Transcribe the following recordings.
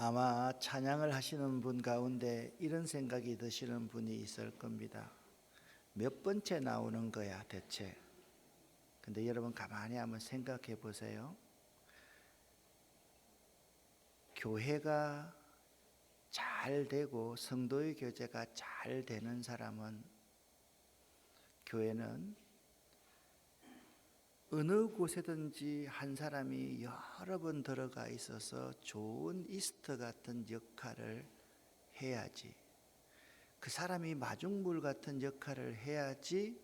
아마 찬양을 하시는 분 가운데 이런 생각이 드시는 분이 있을 겁니다. 몇 번째 나오는 거야 대체? 근데 여러분 가만히 한번 생각해 보세요. 교회가 잘 되고 성도의 교제가 잘 되는 사람은, 교회는 어느 곳에든지 한 사람이 여러 번 들어가 있어서 좋은 이스트 같은 역할을 해야지, 그 사람이 마중물 같은 역할을 해야지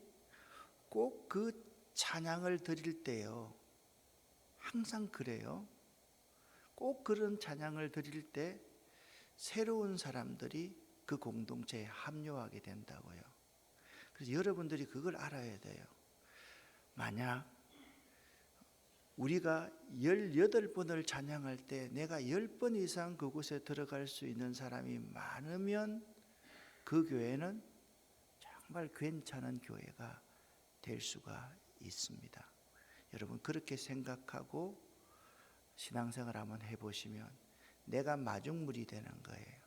꼭 그 찬양을 드릴 때요, 항상 그래요. 꼭 그런 찬양을 드릴 때 새로운 사람들이 그 공동체에 합류하게 된다고요. 그래서 여러분들이 그걸 알아야 돼요. 만약 우리가 18번을 찬양할 때 내가 10번 이상 그곳에 들어갈 수 있는 사람이 많으면 그 교회는 정말 괜찮은 교회가 될 수가 있습니다. 여러분 그렇게 생각하고 신앙생활 한번 해보시면 내가 마중물이 되는 거예요.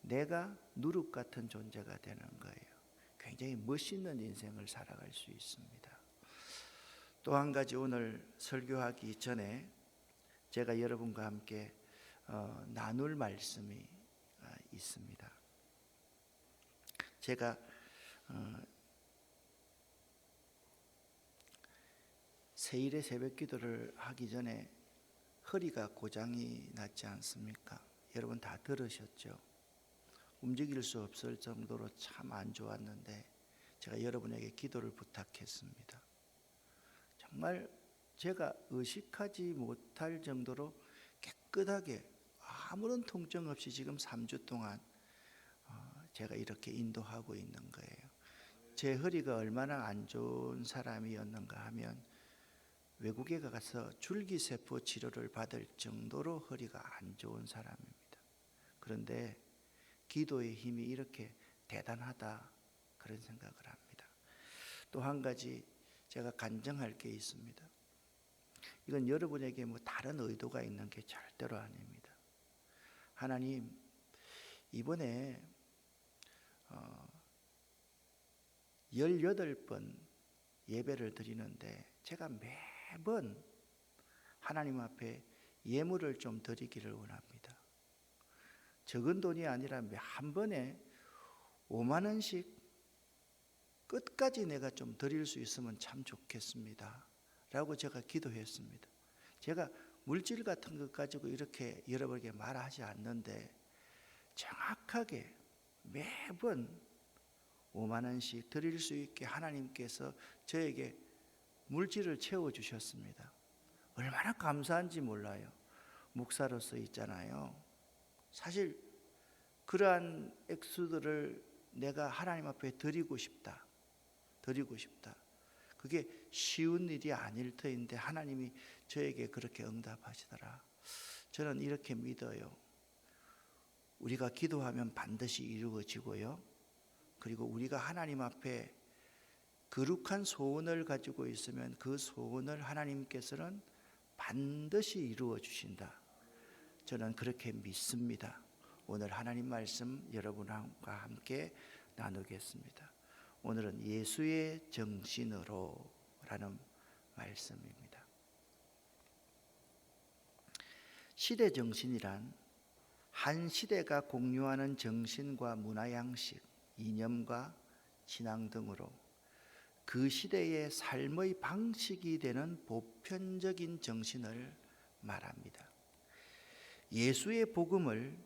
내가 누룩 같은 존재가 되는 거예요. 굉장히 멋있는 인생을 살아갈 수 있습니다. 또 한 가지, 오늘 설교하기 전에 제가 여러분과 함께 나눌 말씀이 있습니다. 제가 세일의 새벽 기도를 하기 전에 허리가 고장이 났지 않습니까? 여러분 다 들으셨죠? 움직일 수 없을 정도로 참 안 좋았는데 제가 여러분에게 기도를 부탁했습니다. 정말 제가 의식하지 못할 정도로 깨끗하게 아무런 통증 없이 지금 3주 동안 제가 이렇게 인도하고 있는 거예요. 제 허리가 얼마나 안 좋은 사람이었는가 하면 외국에 가서 줄기세포 치료를 받을 정도로 허리가 안 좋은 사람입니다. 그런데 기도의 힘이 이렇게 대단하다, 그런 생각을 합니다. 또 한 가지 제가 간증할 게 있습니다. 이건 여러분에게 뭐 다른 의도가 있는 게 절대로 아닙니다. 하나님, 이번에 18번 예배를 드리는데 제가 매번 하나님 앞에 예물을 좀 드리기를 원합니다. 적은 돈이 아니라 한 번에 5만 원씩 끝까지 내가 좀 드릴 수 있으면 참 좋겠습니다 라고 제가 기도했습니다. 제가 물질 같은 것 가지고 이렇게 여러분에게 말하지 않는데 정확하게 매번 5만 원씩 드릴 수 있게 하나님께서 저에게 물질을 채워주셨습니다. 얼마나 감사한지 몰라요. 목사로서 있잖아요. 사실 그러한 액수들을 내가 하나님 앞에 드리고 싶다. 그게 쉬운 일이 아닐 터인데 하나님이 저에게 그렇게 응답하시더라. 저는 이렇게 믿어요. 우리가 기도하면 반드시 이루어지고요. 그리고 우리가 하나님 앞에 거룩한 소원을 가지고 있으면 그 소원을 하나님께서는 반드시 이루어 주신다. 저는 그렇게 믿습니다. 오늘 하나님 말씀 여러분과 함께 나누겠습니다. 오늘은 예수의 정신으로 라는 말씀입니다. 시대 정신이란 한 시대가 공유하는 정신과 문화 양식, 이념과 신앙 등으로 그 시대의 삶의 방식이 되는 보편적인 정신을 말합니다. 예수의 복음을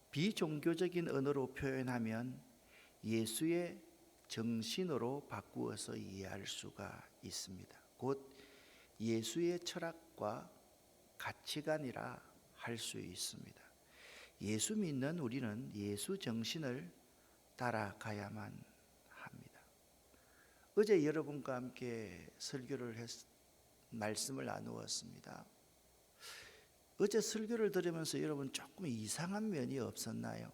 비종교적인 언어로 표현하면 예수의 정신으로 바꾸어서 이해할 수가 있습니다. 곧 예수의 철학과 가치관이라 할 수 있습니다. 예수 믿는 우리는 예수 정신을 따라가야만 합니다. 어제 여러분과 함께 설교를 말씀을 나누었습니다. 어제 설교를 들으면서 여러분 조금 이상한 면이 없었나요?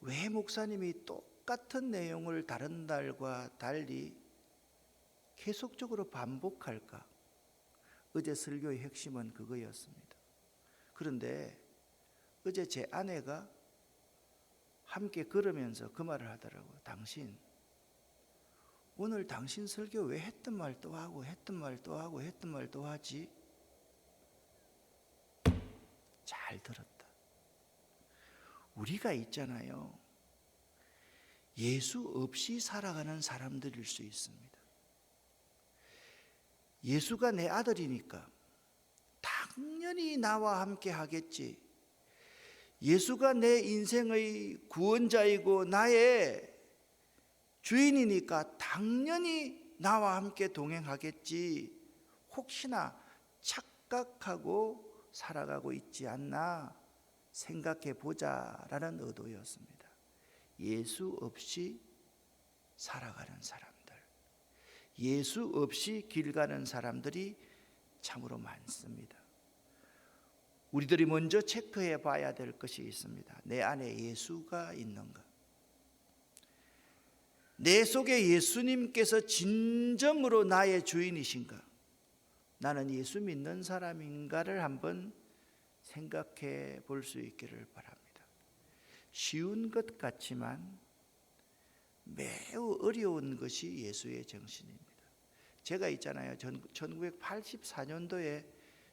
왜 목사님이 똑같은 내용을 다른 날과 달리 계속적으로 반복할까? 어제 설교의 핵심은 그거였습니다. 그런데 어제 제 아내가 함께 걸으면서 그 말을 하더라고요. 당신 오늘 당신 설교 왜 했던 말 또 하고 했던 말 또 하고 했던 말 또 하지? 잘 들었다. 우리가 있잖아요. 예수 없이 살아가는 사람들일 수 있습니다. 예수가 내 아들이니까 당연히 나와 함께 하겠지. 예수가 내 인생의 구원자이고 나의 주인이니까 당연히 나와 함께 동행하겠지. 혹시나 착각하고 살아가고 있지 않나 생각해 보자라는 의도였습니다. 예수 없이 살아가는 사람들, 예수 없이 길 가는 사람들이 참으로 많습니다. 우리들이 먼저 체크해 봐야 될 것이 있습니다. 내 안에 예수가 있는가? 내 속에 예수님께서 진정으로 나의 주인이신가? 나는 예수 믿는 사람인가를 한번 생각해 볼 수 있기를 바랍니다. 쉬운 것 같지만 매우 어려운 것이 예수의 정신입니다. 제가 있잖아요. 1984년도에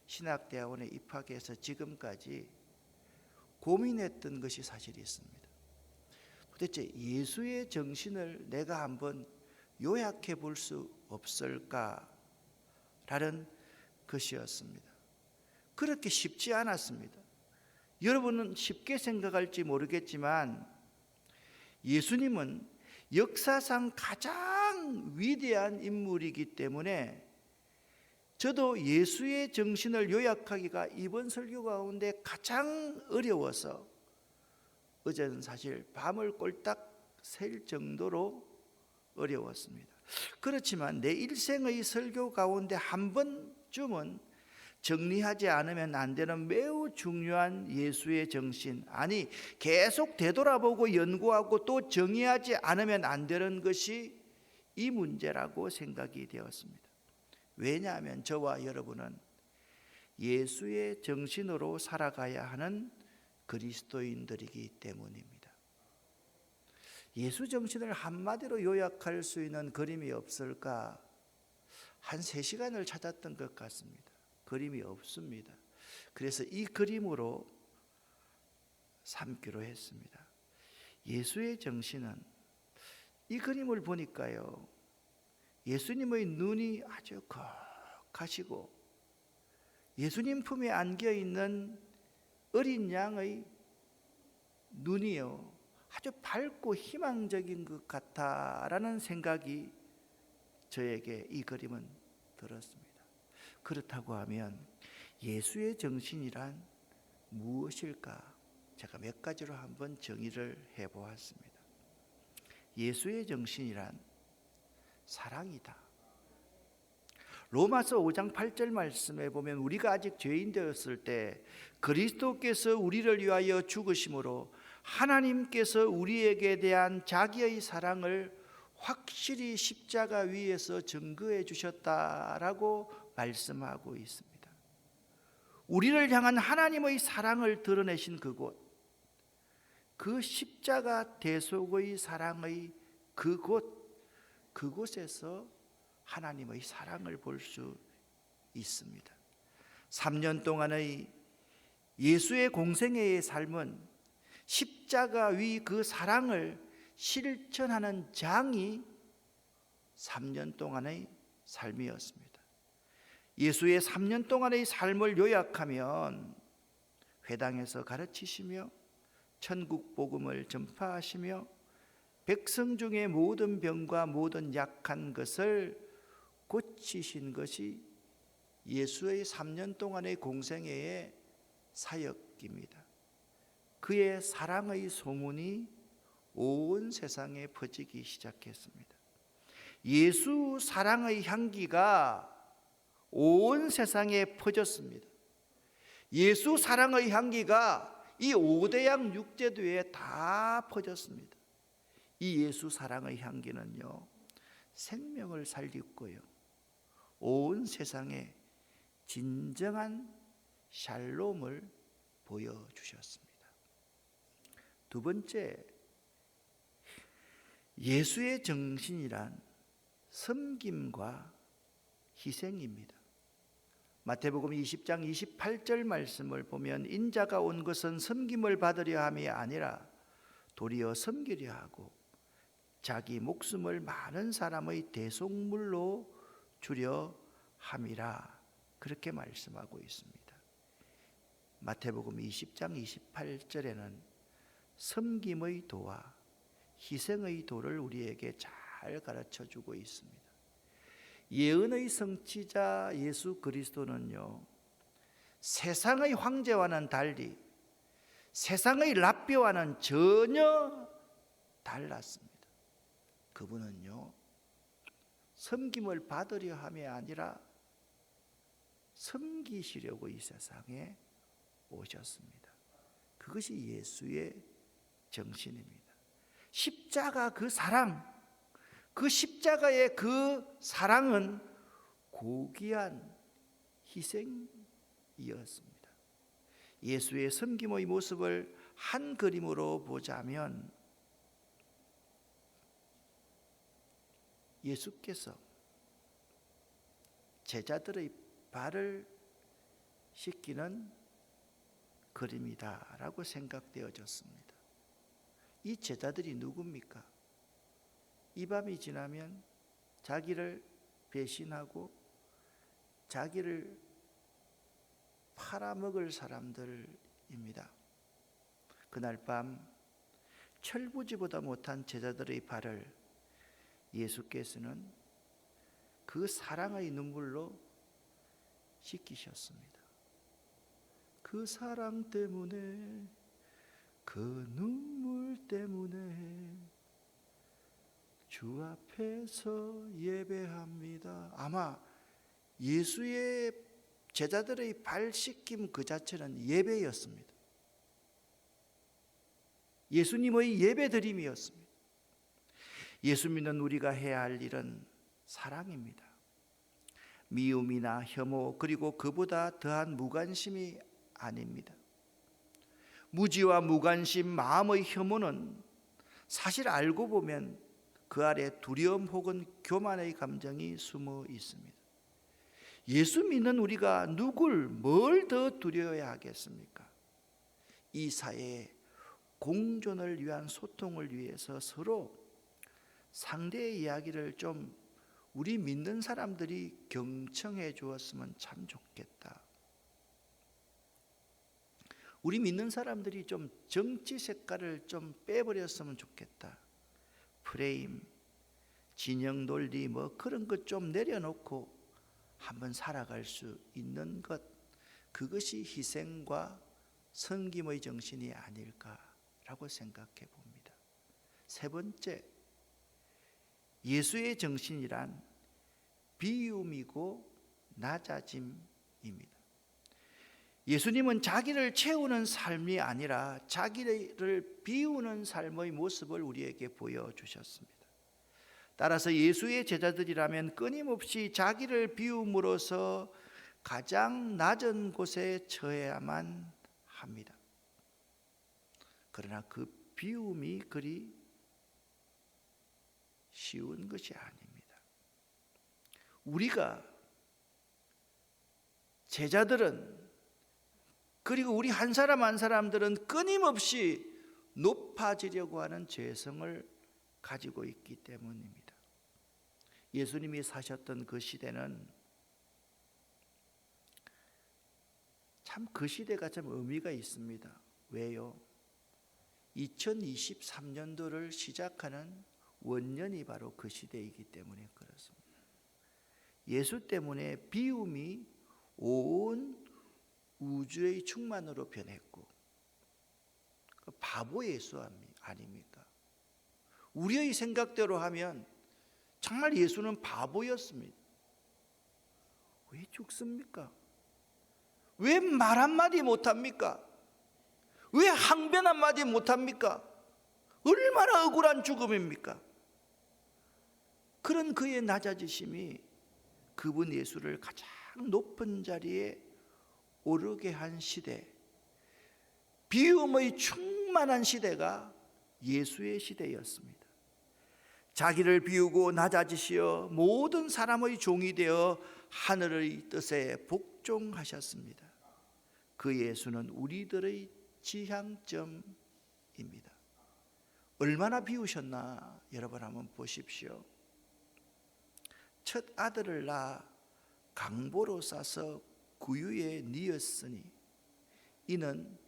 신학대학원에 입학해서 지금까지 고민했던 것이 사실이 있습니다. 도대체 예수의 정신을 내가 한번 요약해 볼 수 없을까라는 것이었습니다. 그렇게 쉽지 않았습니다. 여러분은 쉽게 생각할지 모르겠지만 예수님은 역사상 가장 위대한 인물이기 때문에 저도 예수의 정신을 요약하기가 이번 설교 가운데 가장 어려워서 어제는 사실 밤을 꼴딱 샐 정도로 어려웠습니다. 그렇지만 내 일생의 설교 가운데 한 번쯤은 정리하지 않으면 안 되는 매우 중요한 예수의 정신, 아니 계속 되돌아보고 연구하고 또 정의하지 않으면 안 되는 것이 이 문제라고 생각이 되었습니다. 왜냐하면 저와 여러분은 예수의 정신으로 살아가야 하는 그리스도인들이기 때문입니다. 예수 정신을 한마디로 요약할 수 있는 그림이 없을까? 한 3시간을 찾았던 것 같습니다. 그림이 없습니다. 그래서 이 그림으로 삼기로 했습니다. 예수의 정신은 이 그림을 보니까요, 예수님의 눈이 아주 거하시고 예수님 품에 안겨 있는 어린 양의 눈이요 아주 밝고 희망적인 것 같다라는 생각이 저에게 이 그림은 들었습니다. 그렇다고 하면 예수의 정신이란 무엇일까? 제가 몇 가지로 한번 정의를 해보았습니다. 예수의 정신이란 사랑이다. 로마서 5장 8절 말씀에 보면 우리가 아직 죄인 되었을 때 그리스도께서 우리를 위하여 죽으심으로 하나님께서 우리에게 대한 자기의 사랑을 확실히 십자가 위에서 증거해 주셨다라고 말씀하고 있습니다. 우리를 향한 하나님의 사랑을 드러내신 그곳, 그 십자가 대속의 사랑의 그곳에서 하나님의 사랑을 볼 수 있습니다. 3년 동안의 예수의 공생애의 삶은 십자가 위 그 사랑을 실천하는 장이 3년 동안의 삶이었습니다. 예수의 3년 동안의 삶을 요약하면 회당에서 가르치시며 천국 복음을 전파하시며 백성 중의 모든 병과 모든 약한 것을 고치신 것이 예수의 3년 동안의 공생애의 사역입니다. 그의 사랑의 소문이 온 세상에 퍼지기 시작했습니다. 예수 사랑의 향기가 온 세상에 퍼졌습니다. 예수 사랑의 향기가 이 5대양 6제도에 다 퍼졌습니다. 이 예수 사랑의 향기는요, 생명을 살리고요, 온 세상에 진정한 샬롬을 보여주셨습니다. 두 번째, 예수의 정신이란 섬김과 희생입니다. 마태복음 20장 28절 말씀을 보면 인자가 온 것은 섬김을 받으려 함이 아니라 도리어 섬기려 하고 자기 목숨을 많은 사람의 대속물로 주려 함이라, 그렇게 말씀하고 있습니다. 마태복음 20장 28절에는 섬김의 도와 희생의 도를 우리에게 잘 가르쳐주고 있습니다. 예언의 성취자 예수 그리스도는요, 세상의 황제와는 달리 세상의 랍비와는 전혀 달랐습니다. 그분은요, 섬김을 받으려 함이 아니라 섬기시려고 이 세상에 오셨습니다. 그것이 예수의 정신입니다. 십자가 그 사랑, 그 십자가의 그 사랑은 고귀한 희생이었습니다. 예수의 섬김의 모습을 한 그림으로 보자면 예수께서 제자들의 발을 씻기는 그림이다라고 생각되어졌습니다. 이 제자들이 누굽니까? 이 밤이 지나면 자기를 배신하고 자기를 팔아먹을 사람들입니다. 그날 밤 철부지보다 못한 제자들의 발을 예수께서는 그 사랑의 눈물로 씻기셨습니다. 그 사랑 때문에, 그 눈물 때문에 주 앞에서 예배합니다. 아마 예수의 제자들의 발 씻김 그 자체는 예배였습니다. 예수님의 예배드림이었습니다. 예수 믿는 우리가 해야 할 일은 사랑입니다. 미움이나 혐오, 그리고 그보다 더한 무관심이 아닙니다. 무지와 무관심, 마음의 혐오는 사실 알고 보면 그 아래 두려움 혹은 교만의 감정이 숨어 있습니다. 예수 믿는 우리가 누굴, 뭘 더 두려워야 하겠습니까? 이 사회의 공존을 위한 소통을 위해서 서로 상대의 이야기를 좀 우리 믿는 사람들이 경청해 주었으면 참 좋겠다. 우리 믿는 사람들이 좀 정치 색깔을 좀 빼버렸으면 좋겠다. 프레임, 진영 논리 뭐 그런 것 좀 내려놓고 한번 살아갈 수 있는 것, 그것이 희생과 섬김의 정신이 아닐까라고 생각해 봅니다. 세 번째, 예수의 정신이란 비움이고 낮아짐입니다. 예수님은 자기를 채우는 삶이 아니라 자기를 비우는 삶의 모습을 우리에게 보여주셨습니다. 따라서 예수의 제자들이라면 끊임없이 자기를 비움으로써 가장 낮은 곳에 처해야만 합니다. 그러나 그 비움이 그리 쉬운 것이 아닙니다. 우리가 제자들은, 그리고 우리 한 사람 한 사람들은 끊임없이 높아지려고 하는 죄성을 가지고 있기 때문입니다. 예수님이 사셨던 그 시대는 참 그 시대가 참 의미가 있습니다. 왜요? 2023년도를 시작하는 원년이 바로 그 시대이기 때문에 그렇습니다. 예수 때문에 비움이 온 우주의 충만으로 변했고, 바보 예수 아닙니까? 우리의 생각대로 하면 정말 예수는 바보였습니다. 왜 죽습니까? 왜 말 한마디 못합니까? 왜 항변 한마디 못합니까? 얼마나 억울한 죽음입니까? 그런 그의 낮아지심이 그분 예수를 가장 높은 자리에 오르게 한 시대, 비움의 충만한 시대가 예수의 시대였습니다. 자기를 비우고 낮아지시어 모든 사람의 종이 되어 하늘의 뜻에 복종하셨습니다. 그 예수는 우리들의 지향점입니다. 얼마나 비우셨나 여러분 한번 보십시오. 첫 아들을 낳아 강보로 싸서 구유에 뉘었으니 이는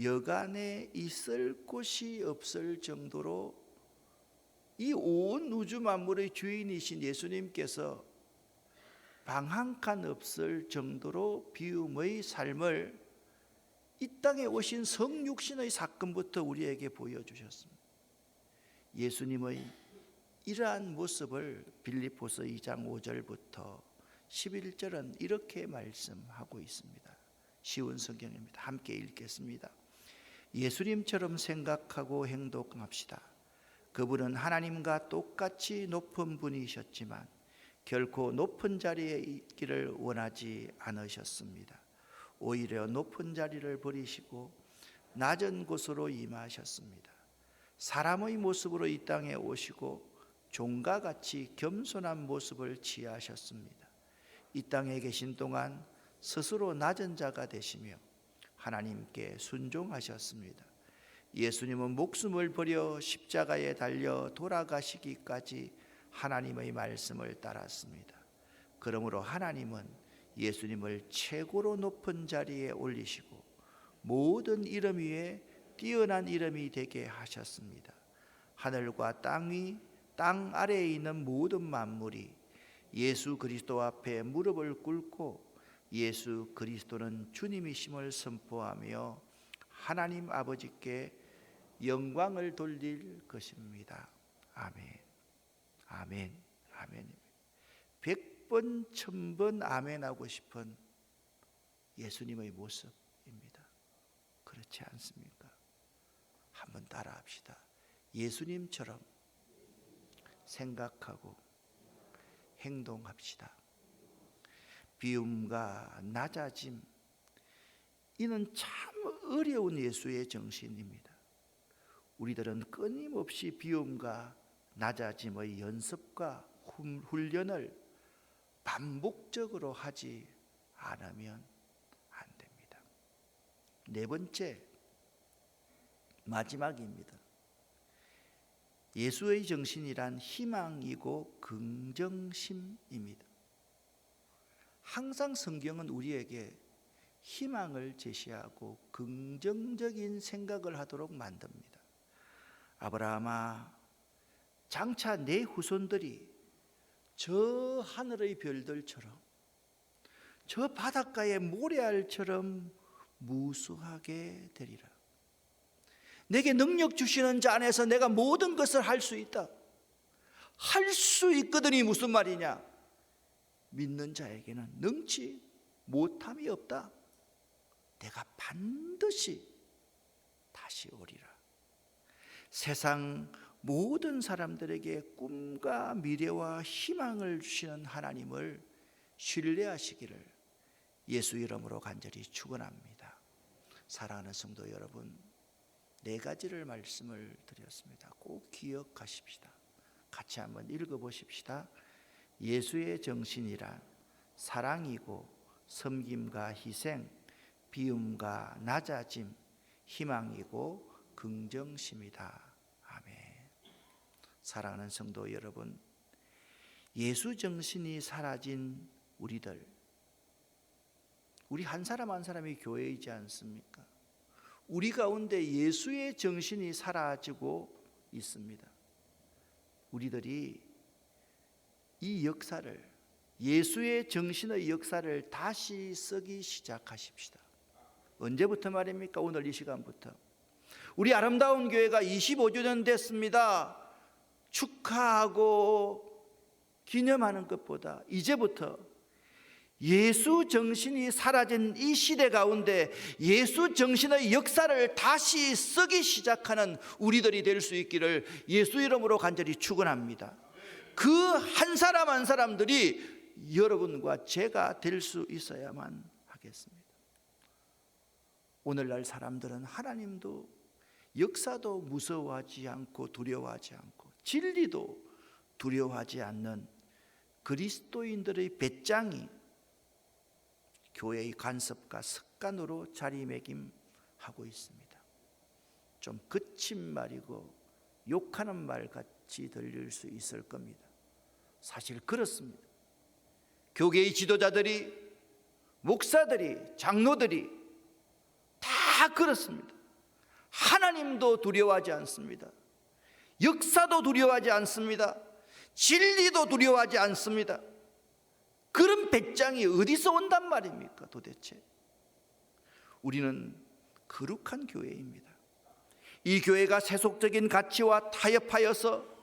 여간에 있을 곳이 없을 정도로 이 온 우주 만물의 주인이신 예수님께서 방 한 칸 없을 정도로 비움의 삶을 이 땅에 오신 성육신의 사건부터 우리에게 보여주셨습니다. 예수님의 이러한 모습을 빌립보서 2장 5절부터 11절은 이렇게 말씀하고 있습니다. 쉬운 성경입니다. 함께 읽겠습니다. 예수님처럼 생각하고 행동합시다. 그분은 하나님과 똑같이 높은 분이셨지만 결코 높은 자리에 있기를 원하지 않으셨습니다. 오히려 높은 자리를 버리시고 낮은 곳으로 임하셨습니다. 사람의 모습으로 이 땅에 오시고 종과 같이 겸손한 모습을 취하셨습니다. 이 땅에 계신 동안 스스로 낮은 자가 되시며 하나님께 순종하셨습니다. 예수님은 목숨을 버려 십자가에 달려 돌아가시기까지 하나님의 말씀을 따랐습니다. 그러므로 하나님은 예수님을 최고로 높은 자리에 올리시고 모든 이름 위에 뛰어난 이름이 되게 하셨습니다. 하늘과 땅 위, 땅 아래에 있는 모든 만물이 예수 그리스도 앞에 무릎을 꿇고 예수 그리스도는 주님이심을 선포하며 하나님 아버지께 영광을 돌릴 것입니다. 아멘. 아멘. 아멘. 100번 1000번 아멘 하고 싶은 예수님의 모습입니다. 그렇지 않습니까? 한번 따라합시다. 예수님처럼 생각하고 행동합시다. 비움과 낮아짐, 이는 참 어려운 예수의 정신입니다. 우리들은 끊임없이 비움과 낮아짐의 연습과 훈련을 반복적으로 하지 않으면 안 됩니다. 네 번째, 마지막입니다. 예수의 정신이란 희망이고 긍정심입니다. 항상 성경은 우리에게 희망을 제시하고 긍정적인 생각을 하도록 만듭니다. 아브라함아, 장차 내 후손들이 저 하늘의 별들처럼 저 바닷가의 모래알처럼 무수하게 되리라. 내게 능력 주시는 자 안에서 내가 모든 것을 할 수 있다. 할 수 있거든이 무슨 말이냐? 믿는 자에게는 능치 못함이 없다. 내가 반드시 다시 오리라. 세상 모든 사람들에게 꿈과 미래와 희망을 주시는 하나님을 신뢰하시기를 예수 이름으로 간절히 축원합니다. 사랑하는 성도 여러분, 네 가지를 말씀을 드렸습니다. 꼭 기억하십시다. 같이 한번 읽어보십시다. 예수의 정신이란 사랑이고 섬김과 희생, 비움과 낮아짐, 희망이고 긍정심이다. 아멘. 사랑하는 성도 여러분, 예수 정신이 사라진 우리들, 우리 한 사람 한 사람이 교회이지 않습니까? 우리 가운데 예수의 정신이 사라지고 있습니다. 우리들이 이 역사를, 예수의 정신의 역사를 다시 쓰기 시작하십시다. 언제부터 말입니까? 오늘 이 시간부터. 우리 아름다운 교회가 25주년 됐습니다. 축하하고 기념하는 것보다 이제부터 예수 정신이 사라진 이 시대 가운데 예수 정신의 역사를 다시 쓰기 시작하는 우리들이 될 수 있기를 예수 이름으로 간절히 축원합니다. 그 한 사람 한 사람들이 여러분과 제가 될 수 있어야만 하겠습니다. 오늘날 사람들은 하나님도 역사도 무서워하지 않고 두려워하지 않고 진리도 두려워하지 않는 그리스도인들의 배짱이 교회의 간섭과 습관으로 자리매김하고 있습니다. 좀 거친 말이고 욕하는 말 같이 들릴 수 있을 겁니다. 사실 그렇습니다. 교계의 지도자들이, 목사들이, 장로들이 다 그렇습니다. 하나님도 두려워하지 않습니다. 역사도 두려워하지 않습니다. 진리도 두려워하지 않습니다. 그런 배짱이 어디서 온단 말입니까 도대체? 우리는 거룩한 교회입니다. 이 교회가 세속적인 가치와 타협하여서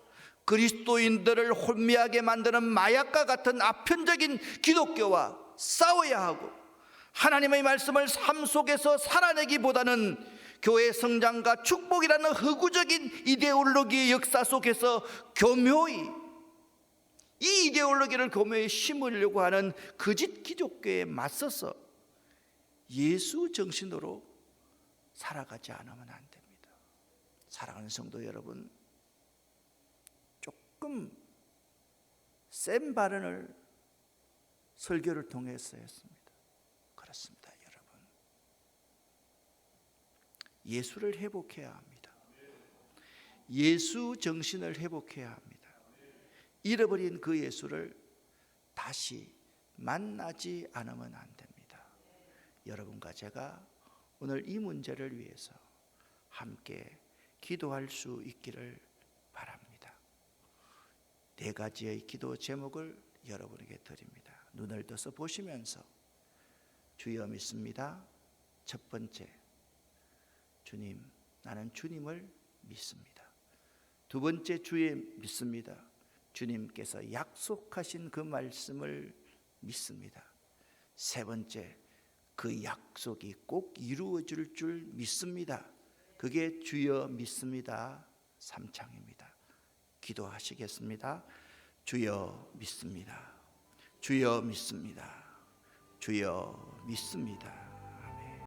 그리스도인들을 혼미하게 만드는 마약과 같은 아편적인 기독교와 싸워야 하고, 하나님의 말씀을 삶 속에서 살아내기보다는 교회 성장과 축복이라는 허구적인 이데올로기의 역사 속에서 교묘히, 이 이데올로기를 교묘히 심으려고 하는 거짓 기독교에 맞서서 예수 정신으로 살아가지 않으면 안 됩니다. 사랑하는 성도 여러분, 조금 센 발언을 설교를 통해서 했습니다. 그렇습니다, 여러분. 예수를 회복해야 합니다. 예수 정신을 회복해야 합니다. 잃어버린 그 예수를 다시 만나지 않으면 안 됩니다. 여러분과 제가 오늘 이 문제를 위해서 함께 기도할 수 있기를 바랍니다. 4가지의 기도 제목을 여러분에게 드립니다. 눈을 떠서 보시면서 주여 믿습니다. 첫 번째, 주님, 나는 주님을 믿습니다. 두 번째, 주의 믿습니다. 주님께서 약속하신 그 말씀을 믿습니다. 세 번째, 그 약속이 꼭 이루어질 줄 믿습니다. 그게 주여 믿습니다 3창입니다. 기도하시겠습니다. 주여 믿습니다. 주여 믿습니다. 주여 믿습니다.